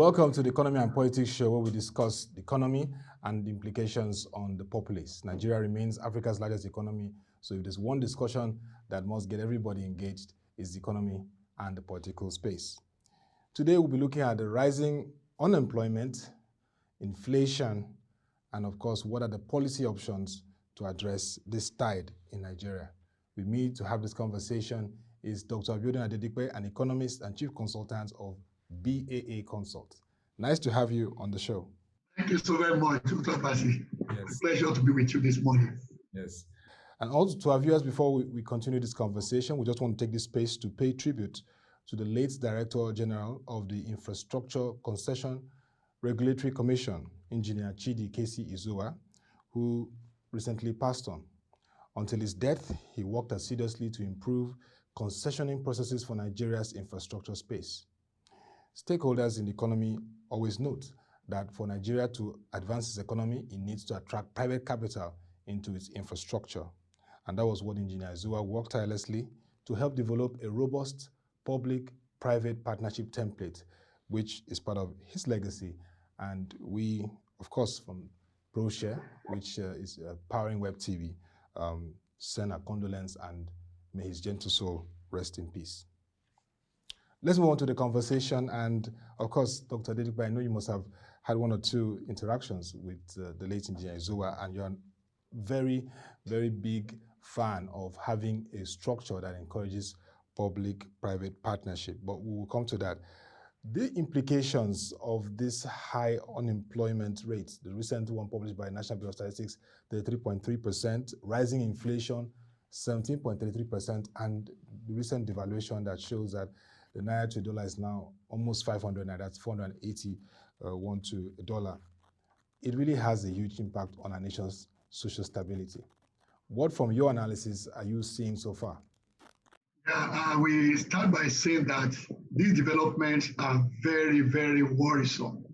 Welcome to the Economy and Politics Show, where we discuss the economy and the implications on the populace. Nigeria remains Africa's largest economy, so if there's one discussion that must get everybody engaged, is the economy and the political space. Today, we'll be looking at the rising unemployment, inflation, and of course, what are the policy options to address this tide in Nigeria. With me to have this conversation is Dr. Biodun Adedipe, an economist and chief consultant of BAA Consult. Nice to have you on the show. Thank you so very much, Dr. Basi. Yes. Pleasure to be with you this morning. Yes. And also to our viewers, before we continue this conversation, we just want to take this space to pay tribute to the late Director General of the Infrastructure Concession Regulatory Commission, Engineer Chidi Kesi Izuwa, who recently passed on. Until his death, he worked assiduously to improve concessioning processes for Nigeria's infrastructure space. Stakeholders in the economy always note that for Nigeria to advance its economy, it needs to attract private capital into its infrastructure. And that was what Engineer Izuwa worked tirelessly to help develop a robust public-private partnership template, which is part of his legacy. And we, of course, from ProShare, which is powering WebTV, send our condolence and may his gentle soul rest in peace. Let's move on to the conversation. And of course, Dr. Adedipe, I know you must have had one or two interactions with the late Engineer Izuwa, and you're a very, very big fan of having a structure that encourages public-private partnership. But we will come to that. The implications of this high unemployment rate, the recent one published by National Bureau of Statistics, the 3.3%, rising inflation, 17.33%, and the recent devaluation that shows that the Naira to dollar is now almost 500 Naira, that's 481 to a dollar. It really has a huge impact on our nation's social stability. What, from your analysis, are you seeing so far? We start by saying that these developments are very, very worrisome.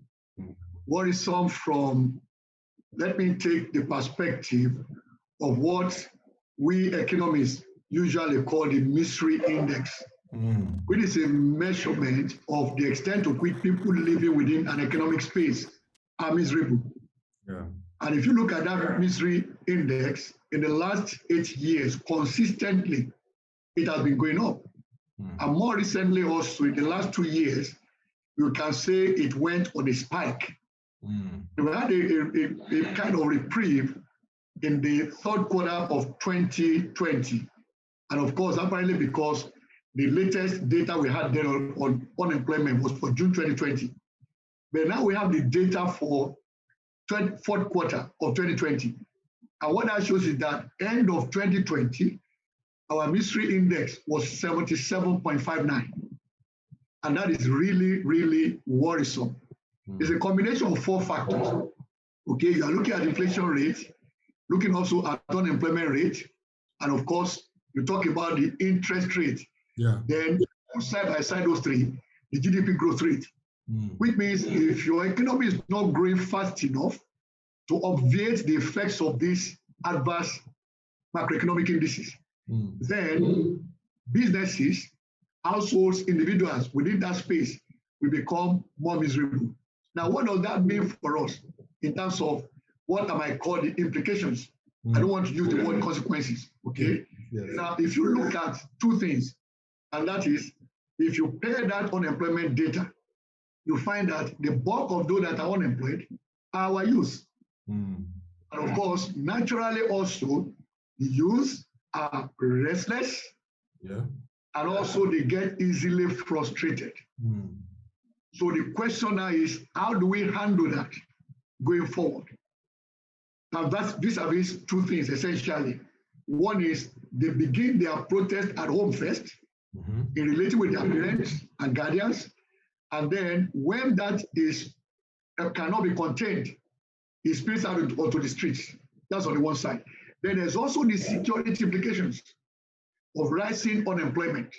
Worrisome from, let me take the perspective of what we economists usually call the misery index, which is a measurement of the extent to which people living within an economic space are miserable. Yeah. And if you look at that misery index, in the last 8 years, consistently, it has been going up. And more recently also, in the last 2 years, you can say it went on a spike. We had a kind of reprieve in the third quarter of 2020. And of course, apparently because the latest data we had there on unemployment was for June 2020. But now we have the data for fourth quarter of 2020. And what that shows is that end of 2020, our misery index was 77.59. And that is really, really worrisome. It's a combination of 4 factors. Okay, you are looking at inflation rate, looking also at unemployment rate, and of course, you talk about the interest rate. Yeah. Then side by side those three, the GDP growth rate, which means if your economy is not growing fast enough to obviate the effects of these adverse macroeconomic indices, then businesses, households, individuals within that space will become more miserable. Now, what does that mean for us in terms of what I might call the implications? I don't want to use the word consequences, okay? Yes. Now, if you look at 2 things, and that is, if you pair that unemployment data, you find that the bulk of those that are unemployed are our youth. And of course, naturally also, the youth are restless, and also they get easily frustrated. So the question now is, how do we handle that going forward? Now, these are 2 things essentially. One is they begin their protest at home first, in relating with their parents and guardians, and then when that is cannot be contained, it spills out onto the streets. That's on the one side. Then there's also the security implications of rising unemployment.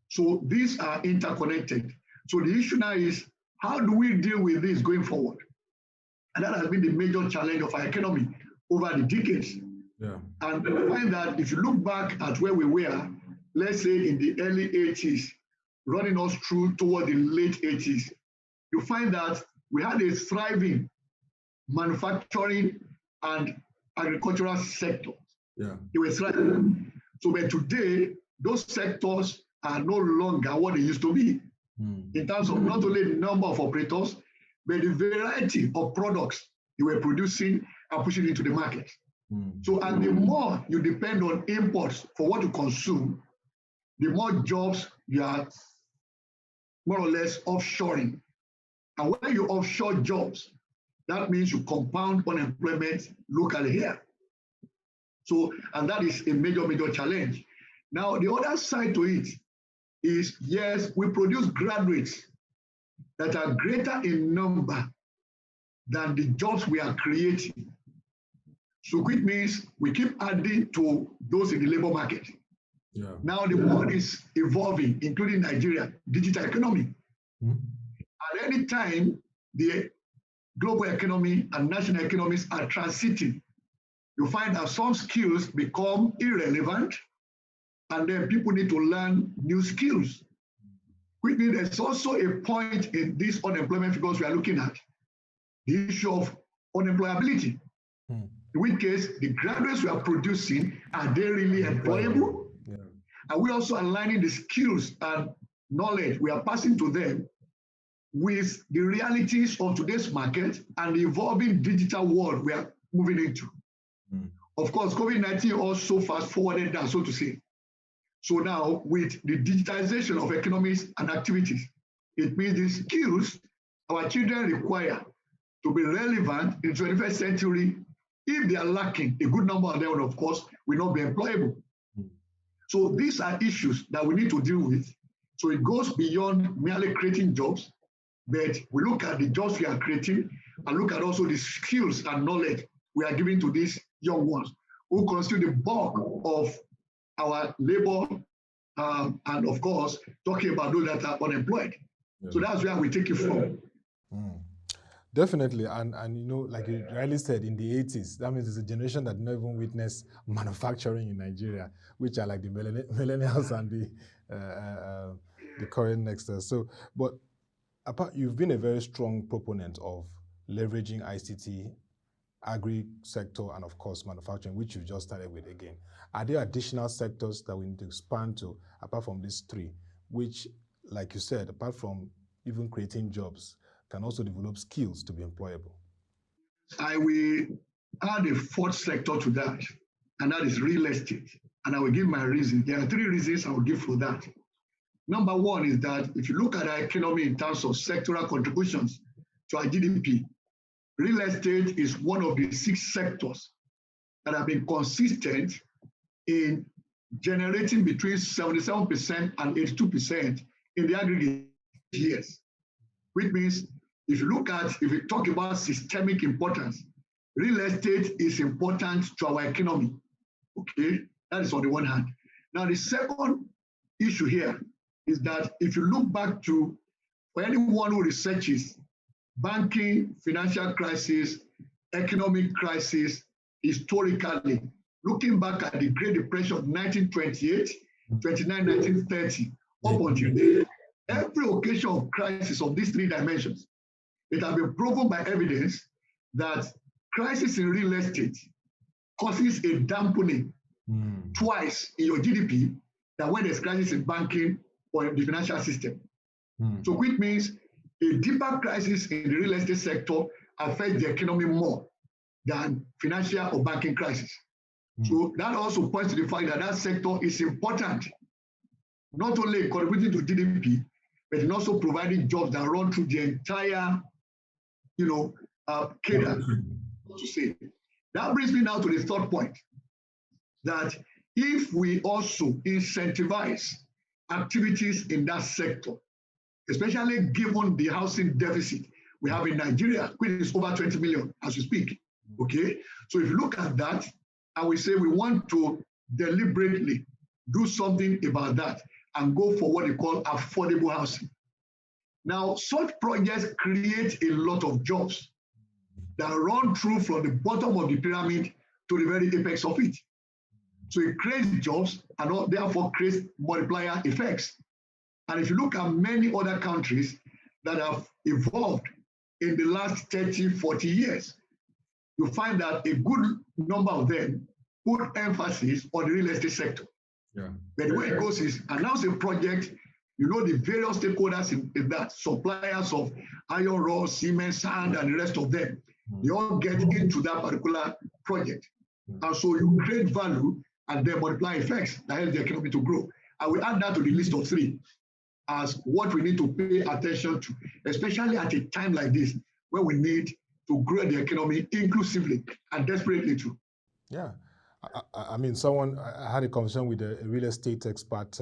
So these are interconnected. So the issue now is, how do we deal with this going forward? And that has been the major challenge of our economy over the decades. Yeah. And we find that if you look back at where we were, let's say in the early 80s, running us through toward the late 80s, you find that we had a thriving manufacturing and agricultural sector. Yeah. They were thriving. So but today, those sectors are no longer what they used to be in terms of not only the number of operators, but the variety of products they were producing and pushing into the market. So, and the more you depend on imports for what you consume, the more jobs you are more or less offshoring. And when you offshore jobs, that means you compound unemployment locally here. So, and that is a major, major challenge. Now, the other side to it is, yes, we produce graduates that are greater in number than the jobs we are creating. So which means we keep adding to those in the labor market. Yeah. Now the world is evolving, including Nigeria, digital economy. At any time, the global economy and national economies are transiting. You find that some skills become irrelevant, and then people need to learn new skills. Which means there's also a point in these unemployment figures we are looking at, the issue of unemployability. In which case, the graduates we are producing, are they really employable? Yeah. Are we also aligning the skills and knowledge we are passing to them with the realities of today's market and the evolving digital world we are moving into? Of course, COVID-19 also fast forwarded that, so to say. So now, with the digitization of economies and activities, it means the skills our children require to be relevant in the 21st century, if they are lacking, a good number of them, of course, will not be employable. So these are issues that we need to deal with. So it goes beyond merely creating jobs, but we look at the jobs we are creating and look at also the skills and knowledge we are giving to these young ones who constitute the bulk of our labor, and of course, talking about those that are unemployed. Yeah. So that's where we take it from. Definitely, and you know, like you rightly said, in the 80s, that means it's a generation that never even witnessed manufacturing in Nigeria, which are like the millennials and the current nexters. So, but apart, you've been a very strong proponent of leveraging ICT, agri sector, and of course manufacturing, which you just started with again. Are there additional sectors that we need to expand to, apart from these three, which, like you said, apart from even creating jobs, can also develop skills to be employable? I will add a fourth sector to that, and that is real estate. And I will give my reason. There are three reasons I will give for that. Number one is that if you look at our economy in terms of sectoral contributions to our GDP, real estate is one of the 6 sectors that have been consistent in generating between 77% and 82% in the aggregate years. Which means if you talk about systemic importance, real estate is important to our economy. Okay, that is on the one hand. Now, the second issue here is that if you look back to, for anyone who researches banking, financial crisis, economic crisis, historically, looking back at the Great Depression of 1928, 29, 1930, up until today, every occasion of crisis of these 3 dimensions, it has been proven by evidence that crisis in real estate causes a dampening twice in your GDP than when there's crisis in banking or in the financial system. So which means a deeper crisis in the real estate sector affects the economy more than financial or banking crisis. So that also points to the fact that that sector is important, not only contributing to GDP, but in also providing jobs that run through the entire, cadre, so to say. That brings me now to the third point, that if we also incentivize activities in that sector, especially given the housing deficit we have in Nigeria, which is over 20 million as we speak, okay? So if you look at that, and we say we want to deliberately do something about that and go for what they call affordable housing. Now, such projects create a lot of jobs that run through from the bottom of the pyramid to the very apex of it. So it creates jobs and therefore creates multiplier effects. And if you look at many other countries, that have evolved in the last 30, 40 years, you find that a good number of them put emphasis on the real estate sector. Yeah. But the way it goes is announce a project, you know, the various stakeholders in that, suppliers of iron ore, cement, sand, and the rest of them, they all get into that particular project. And so you create value and then multiply effects that help the economy to grow. I will add that to the list of three as what we need to pay attention to, especially at a time like this, where we need to grow the economy inclusively and desperately too. Yeah. I mean, I had a conversation with a real estate expert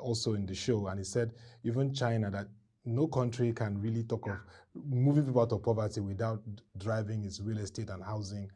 also in the show, and he said even China, that no country can really talk of moving people out of poverty without driving its real estate and housing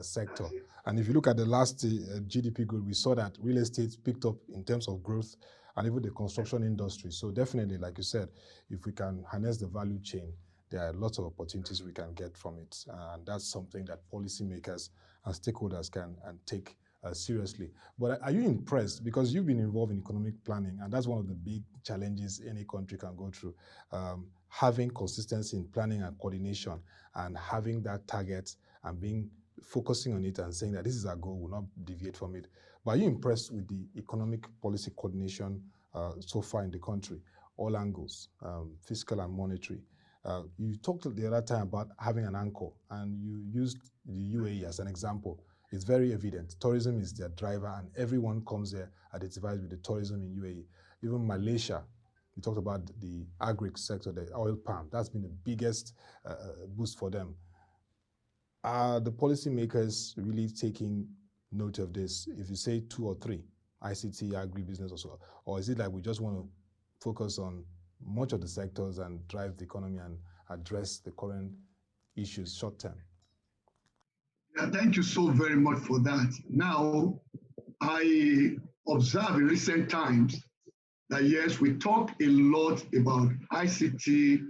sector. And if you look at the last GDP growth, we saw that real estate picked up in terms of growth and even the construction industry. So definitely, like you said, if we can harness the value chain, there are lots of opportunities we can get from it. And that's something that policymakers and stakeholders can take seriously. But are you impressed? Because you've been involved in economic planning, and that's one of the big challenges any country can go through. Having consistency in planning and coordination, and having that target and focusing on it and saying that this is our goal, we'll not deviate from it. But are you impressed with the economic policy coordination so far in the country? All angles, fiscal and monetary. You talked the other time about having an anchor, and you used the UAE as an example. It's very evident. Tourism is their driver, and everyone comes there, identifies with the tourism in UAE. Even Malaysia, we talked about the Agric sector, the oil palm. That's been the biggest boost for them. Are the policymakers really taking note of this? If you say 2 or 3, ICT, agribusiness or so, or is it like we just want to focus on much of the sectors and drive the economy and address the current issues short term? Yeah, thank you so very much for that. Now, I observe in recent times that yes, we talk a lot about ICT,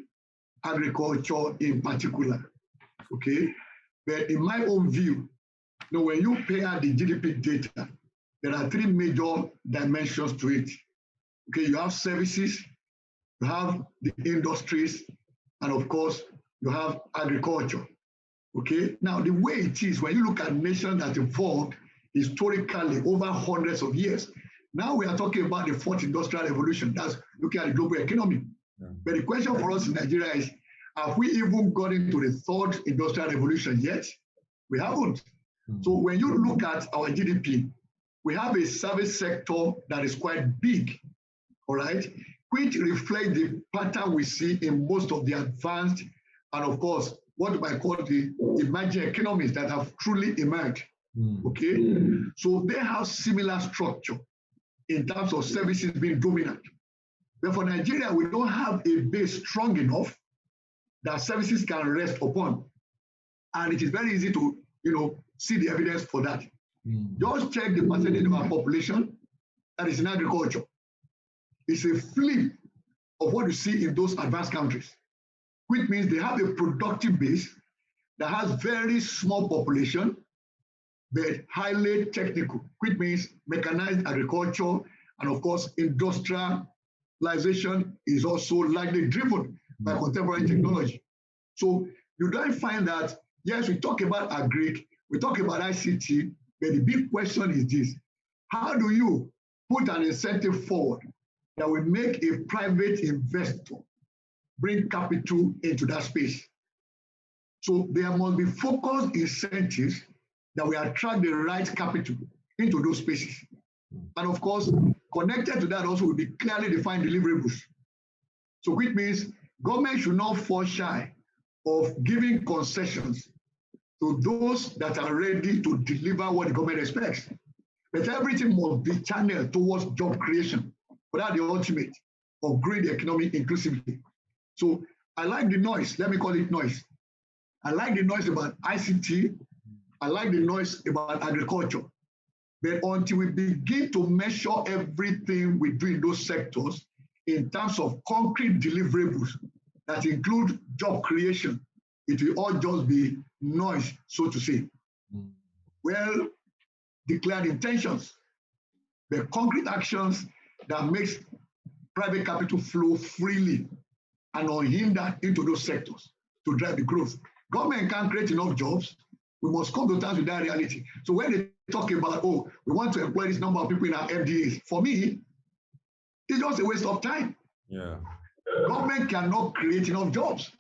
agriculture in particular, okay? But in my own view, you know, when you pay out the GDP data, there are 3 major dimensions to it. Okay, you have services, you have the industries, and of course, you have agriculture. Okay, now the way it is, when you look at nations that evolved historically over hundreds of years, now we are talking about the 4th industrial revolution. That's looking at the global economy. Yeah. But the question for us in Nigeria is, have we even got into the 3rd industrial revolution yet? We haven't. So when you look at our GDP, we have a service sector that is quite big, all right, which reflects the pattern we see in most of the advanced and, of course, what you might call the emerging economies that have truly emerged, okay? So they have similar structure in terms of services being dominant. But for Nigeria, we don't have a base strong enough that services can rest upon. And it is very easy to, you know, see the evidence for that. Just check the percentage of our population that is in agriculture. It's a flip of what you see in those advanced countries, which means they have a productive base that has very small population, but highly technical, which means mechanized agriculture, and of course, industrialization is also largely driven by contemporary technology. So you don't find that, yes, we talk about Agric, we talk about ICT, but the big question is this: how do you put an incentive forward that will make a private investor bring capital into that space? So there must be focused incentives that will attract the right capital into those spaces. And of course, connected to that also will be clearly defined deliverables. So which means government should not fall shy of giving concessions to those that are ready to deliver what the government expects. But everything must be channeled towards job creation, without the ultimate of growing the economy inclusively. So I like the noise, let me call it noise. I like the noise about ICT, I like the noise about agriculture. But until we begin to measure everything we do in those sectors in terms of concrete deliverables that include job creation, it will all just be noise, so to say. Well declared intentions, but concrete actions that makes private capital flow freely and unhindered into those sectors to drive the growth. Government can't create enough jobs. We must come to terms with that reality. So when they talk about, oh, we want to employ this number of people in our MDAs, for me, it's just a waste of time. Yeah. Government cannot create enough jobs.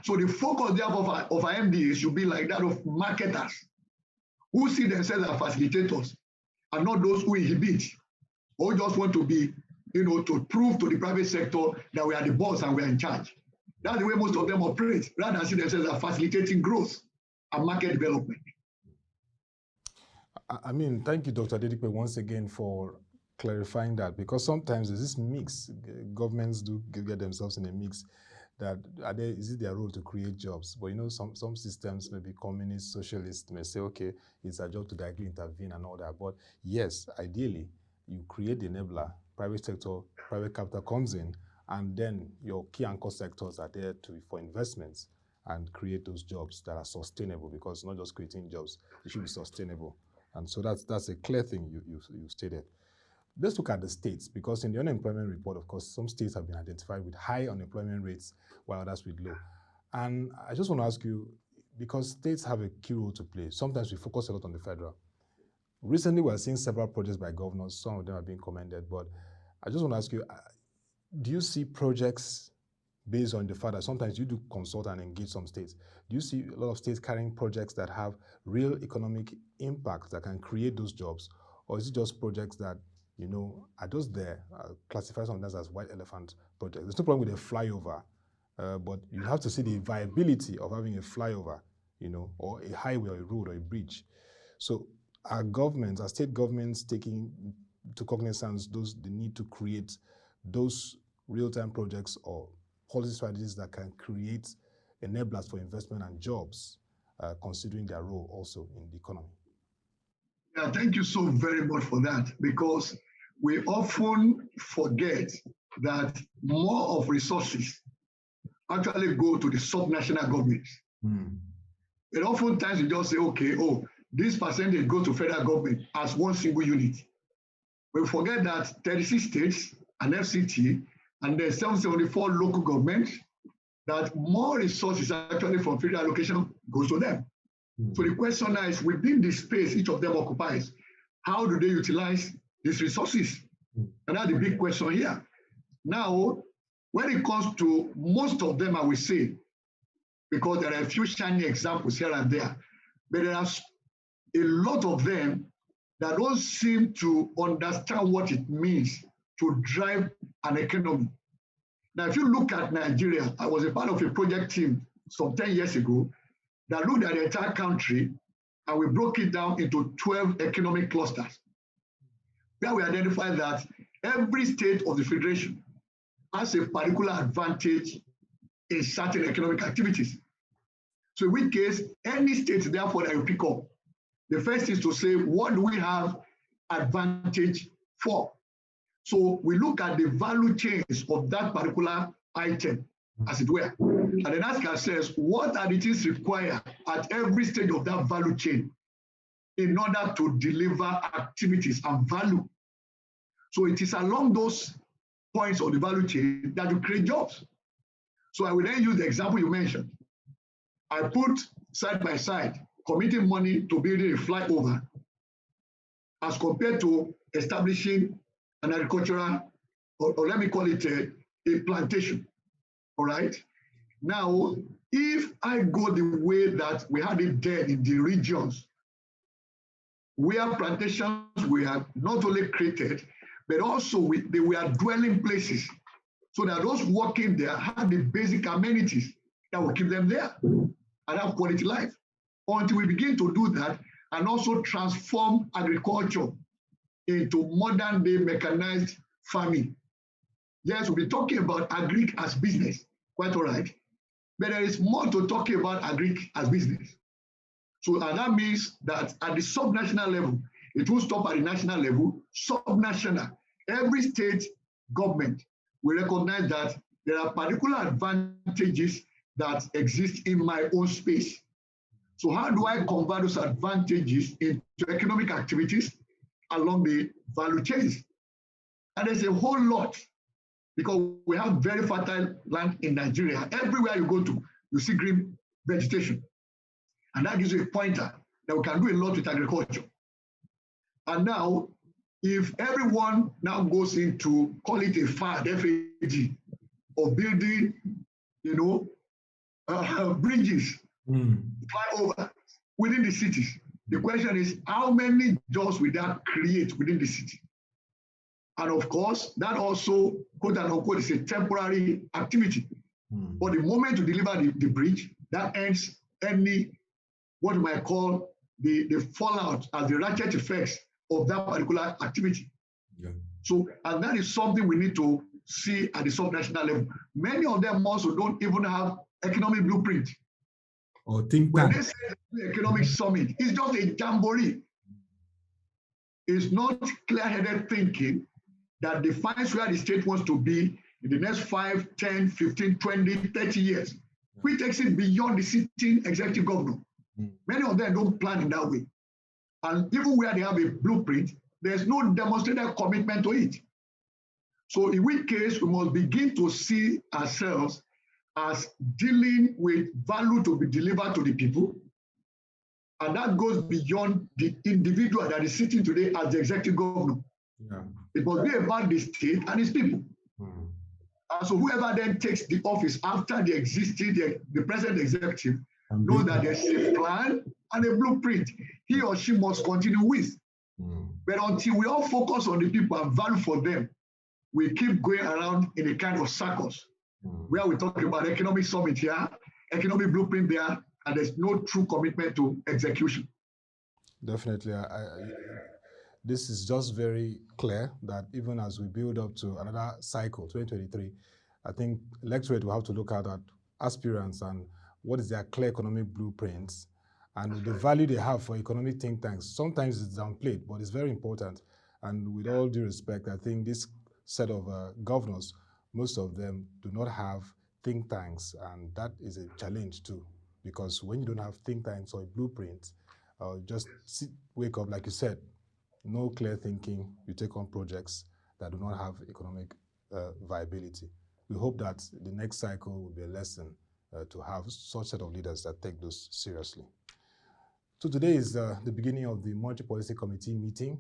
So the focus therefore of our MDAs should be like that of marketers who see themselves as facilitators and not those who inhibit or just want to be, to prove to the private sector that we are the boss and we are in charge. That's the way most of them operate, rather than see themselves as facilitating growth and market development. I mean, thank you, Dr. Adedipe, once again for clarifying that, because sometimes there's this mix. Governments do get themselves in a mix that is it their role to create jobs? But some systems, maybe communist, socialist, may say, okay, it's a job to directly intervene and all that. But yes, ideally, you create the enabler, private sector, private capital comes in, and then your key anchor sectors are there for investments and create those jobs that are sustainable, because not just creating jobs, it should be sustainable. And so that's a clear thing you stated. Let's look at the states, because in the unemployment report, of course, some states have been identified with high unemployment rates while others with low. And I just want to ask you, because states have a key role to play, sometimes we focus a lot on the federal. Recently, we're seeing several projects by governors. Some of them are being commended, but I just want to ask you, do you see projects based on the fact that sometimes you do consult and engage some states? Do you see a lot of states carrying projects that have real economic impact that can create those jobs? Or is it just projects that are just there, classified sometimes as white elephant projects? There's no problem with a flyover, but you have to see the viability of having a flyover, or a highway or a road or a bridge. So are state governments taking to cognizance the need to create those real-time projects or policy strategies that can create enablers for investment and jobs, considering their role also in the economy? Yeah, thank you so very much for that, because we often forget that more of resources actually go to the subnational governments. And oftentimes you just say, okay, this percentage goes to federal government as one single unit. We forget that 36 states and FCT and then 774 local governments, that more resources actually from federal allocation goes to them. So the question now is, within the space each of them occupies, how do they utilize these resources? And that's the big question here. Now, when it comes to most of them, I will say, because there are a few shiny examples here and there, but there are a lot of them that don't seem to understand what it means to drive an economy. Now, if you look at Nigeria, I was a part of a project team some 10 years ago that looked at the entire country, and we broke it down into 12 economic clusters, where we identified that every state of the federation has a particular advantage in certain economic activities. So in which case, any state, therefore, that you pick up, the first is to say, what do we have advantage for? So we look at the value chains of that particular item, as it were, and then ask ourselves, what are the things required at every stage of that value chain in order to deliver activities and value? So it is along those points of the value chain that you create jobs. So I will then use the example you mentioned. I put side by side committing money to building a flyover as compared to establishing an agricultural, or let me call it a plantation. All right. Now, if I go the way that we had it then in the regions where plantations were not only created, but also they were dwelling places, so that those working there had the basic amenities that will keep them there and have quality life. Until we begin to do that and also transform agriculture into modern day mechanized farming. Yes, we'll be talking about Agric as business, quite all right. But there is more to talking about Agric as business. So and that means that at the subnational level, it will stop at the national level, subnational. Every state government will recognize that there are particular advantages that exist in my own space. So how do I convert those advantages into economic activities along the value chains? And there's a whole lot because we have very fertile land in Nigeria. Everywhere you go to, you see green vegetation. And that gives you a pointer that we can do a lot with agriculture. And now, if everyone now goes into, call it a FAD, F-A-D, of building, bridges, flyover within the cities, the question is, how many jobs will that create within the city? And of course, that also, quote unquote, is a temporary activity. But the moment you deliver the bridge, that ends any, what you might call the fallout as the ratchet effects of that particular activity. Yeah. So, and that is something we need to see at the subnational level. Many of them also don't even have economic blueprint. Or think when they say the economic summit, it's just a jamboree. It's not clear-headed thinking that defines where the state wants to be in the next 5, 10, 15, 20, 30 years. Which takes it beyond the sitting executive governor. Many of them don't plan in that way. And even where they have a blueprint, there's no demonstrated commitment to it. So in which case, we must begin to see ourselves as dealing with value to be delivered to the people. And that goes beyond the individual that is sitting today as the executive governor. Yeah. It must be about the state and its people. And so whoever then takes the office after the present executive knows that there's a plan and a blueprint he or she must continue with. But until we all focus on the people and value for them, we keep going around in a kind of circles where we talk about economic summit here, economic blueprint there, and there's no true commitment to execution. Definitely. This is just very clear that even as we build up to another cycle, 2023, I think electorate will have to look at aspirants and what is their clear economic blueprints and the value they have for economic think tanks. Sometimes it's downplayed, but it's very important. And with all due respect, I think this set of governors, most of them do not have think tanks, and that is a challenge too, because when you don't have think tanks or a blueprint, just wake up, like you said, no clear thinking, you take on projects that do not have economic viability. We hope that the next cycle will be a lesson to have such set of leaders that take those seriously. So today is the beginning of the Monetary Policy Committee meeting,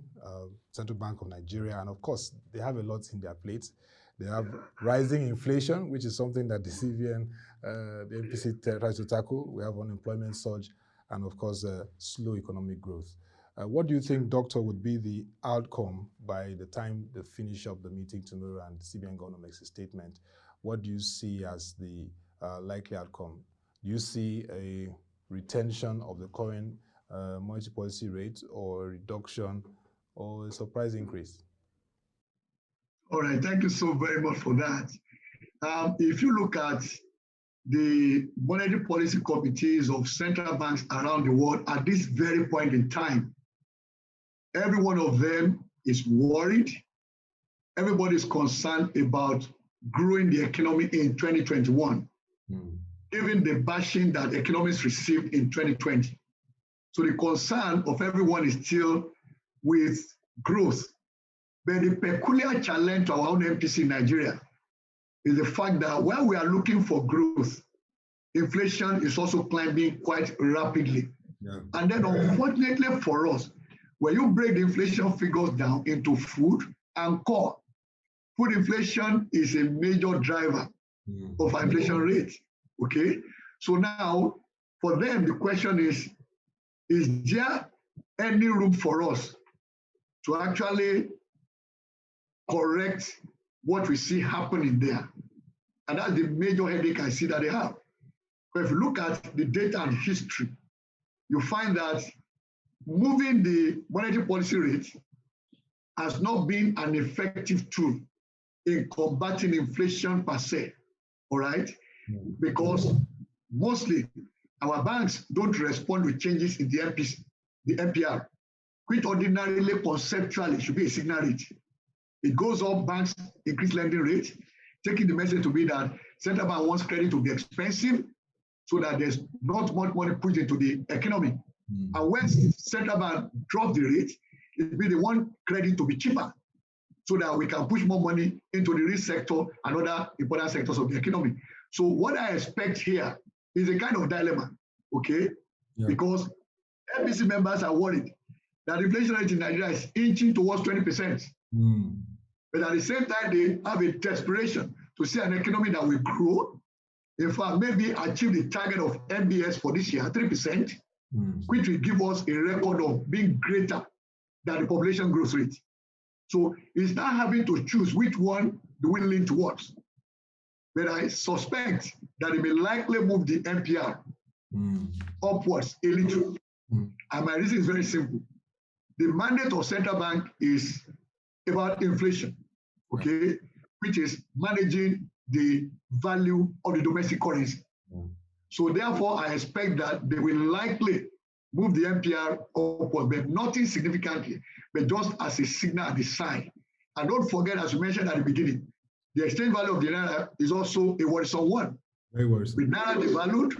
Central Bank of Nigeria, and of course, they have a lot in their plate. They have rising inflation, which is something that the CVN, the MPC tries to tackle. We have unemployment surge, and of course, slow economic growth. What do you think, Doctor, would be the outcome by the time they finish up the meeting tomorrow and the CBN governor makes a statement? What do you see as the likely outcome? Do you see a retention of the current monetary policy rate, or reduction, or a surprise increase? All right, thank you so very much for that. If you look at the monetary policy committees of central banks around the world at this very point in time, every one of them is worried. Everybody is concerned about growing the economy in 2021, given the bashing that economists received in 2020. So the concern of everyone is still with growth. But the peculiar challenge to our own MPC in Nigeria is the fact that while we are looking for growth, inflation is also climbing quite rapidly. Yeah. And then unfortunately for us, when you break the inflation figures down into food and core, food inflation is a major driver of our inflation rate, okay? So now, for them, the question is there any room for us to actually correct what we see happening there? And that's the major headache I see that they have. But if you look at the data and history, you find that moving the monetary policy rate has not been an effective tool in combating inflation per se, all right? Because mostly our banks don't respond with changes in the MPR, which ordinarily, conceptually, should be a signal rate. It goes up, banks increase lending rate, taking the message to be that central bank wants credit to be expensive so that there's not much money put into the economy. And when central bank drop the rate, it will be the one credit to be cheaper. so that we can push more money into the real sector and other important sectors of the economy. So what I expect here is a kind of dilemma, okay? Yeah. Because MPC members are worried that inflation rate in Nigeria is inching towards 20%. But at the same time, they have a desperation to see an economy that will grow, in fact, maybe achieve the target of MBS for this year, 3%, which will give us a record of being greater than the population growth rate. So it's not having to choose which one do we lean towards. But I suspect that it may likely move the MPR upwards a little. And my reason is very simple. The mandate of central bank is about inflation, okay, which is managing the value of the domestic currency. So therefore, I expect that they will likely move the MPR upward, but nothing significantly, but just as a signal at the side. And don't forget, as you mentioned at the beginning, the exchange value of the Naira is also a worrisome one. Very worrisome. With Naira devalued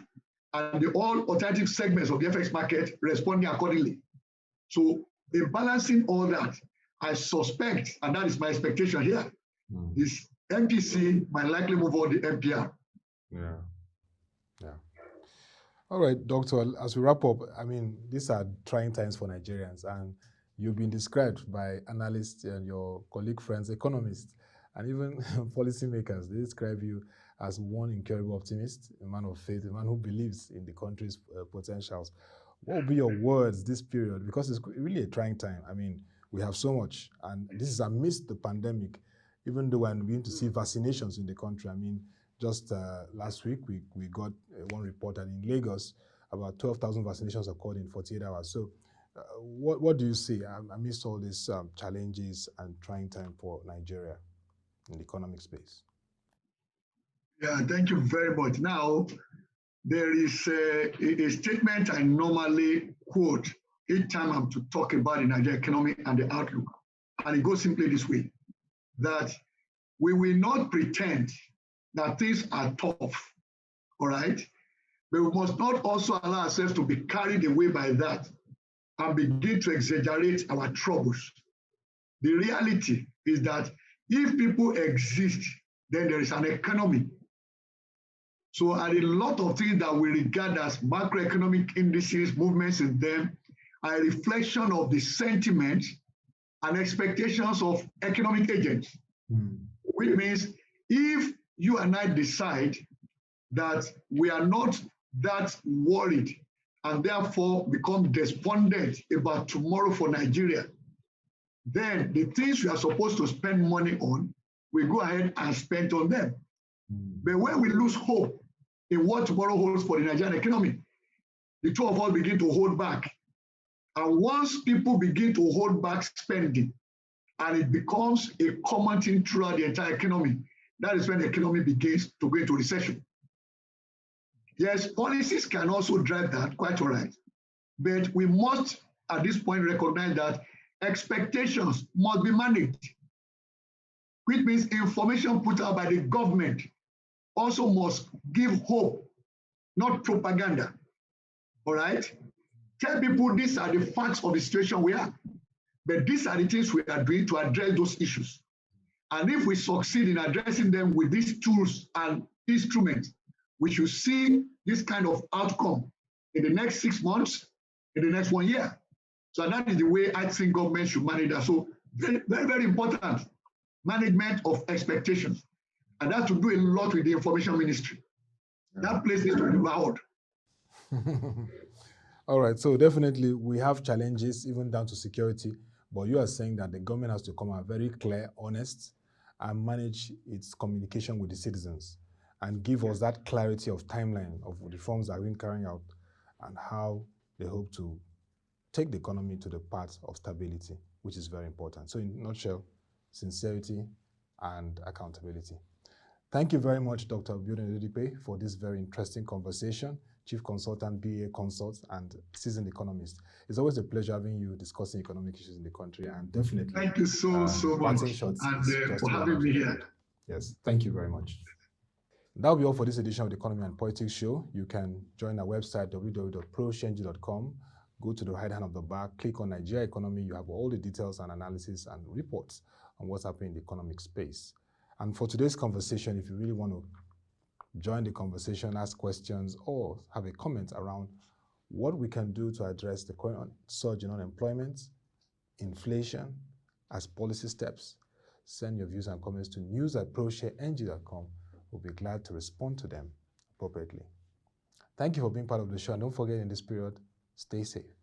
and the all alternative segments of the FX market responding accordingly. So in balancing all that, I suspect, and that is my expectation here, is MPC might likely move on the MPR. Yeah. All right, Doctor, as we wrap up, I mean, these are trying times for Nigerians, and you've been described by analysts and your colleague friends, economists, and even policymakers. They describe you as one incurable optimist, a man of faith, a man who believes in the country's potentials. What will be your words this period? Because it's really a trying time. I mean, we have so much, and this is amidst the pandemic, even though we're beginning to see vaccinations in the country. I mean, just last week, we got one report that in Lagos, about 12,000 vaccinations occurred in 48 hours. So what do you see amidst all these challenges and trying time for Nigeria in the economic space? Yeah, thank you very much. Now, there is a statement I normally quote each time I'm to talk about the Nigerian economy and the outlook. And it goes simply this way, that we will not pretend that things are tough, all right? But we must not also allow ourselves to be carried away by that and begin to exaggerate our troubles. The reality is that if people exist, then there is an economy. So a lot of things that we regard as macroeconomic indices, movements in them, are a reflection of the sentiment and expectations of economic agents. Which means if you and I decide that we are not that worried and therefore become despondent about tomorrow for Nigeria, then the things we are supposed to spend money on, we go ahead and spend on them. But when we lose hope in what tomorrow holds for the Nigerian economy, the two of us begin to hold back. And once people begin to hold back spending, and it becomes a common thing throughout the entire economy, that is when the economy begins to go into recession. Yes, policies can also drive that, quite all right. But we must, at this point, recognize that expectations must be managed, which means information put out by the government also must give hope, not propaganda. All right? Tell people these are the facts of the situation we are. But these are the things we are doing to address those issues. And if we succeed in addressing them with these tools and instruments, we should see this kind of outcome in the next 6 months, in the next 1 year. So that is the way I think government should manage that. So very, very, very important, management of expectations. And that to do a lot with the information ministry. That place needs to be devoured. All right, so definitely we have challenges even down to security, but you are saying that the government has to come out very clear, honest, and manage its communication with the citizens and give us that clarity of timeline of the reforms that are being carried out and how they hope to take the economy to the path of stability, which is very important. So in a nutshell, sincerity and accountability. Thank you very much, Dr. Biodun Adedipe, for this very interesting conversation. Chief Consultant, BAA Consult, and seasoned economist. It's always a pleasure having you discussing economic issues in the country, and definitely. Thank you so much, and for having me here. Yes, thank you very much. That'll be all for this edition of the Economy and Politics Show. You can join our website, www.proshenji.com. Go to the right hand of the bar, click on Nigeria Economy. You have all the details and analysis and reports on what's happening in the economic space. And for today's conversation, if you really want to join the conversation, ask questions, or have a comment around what we can do to address the current surge in unemployment, inflation, as policy steps, send your views and comments to news@proshareng.com. We'll be glad to respond to them appropriately. Thank you for being part of the show, and don't forget, in this period, stay safe.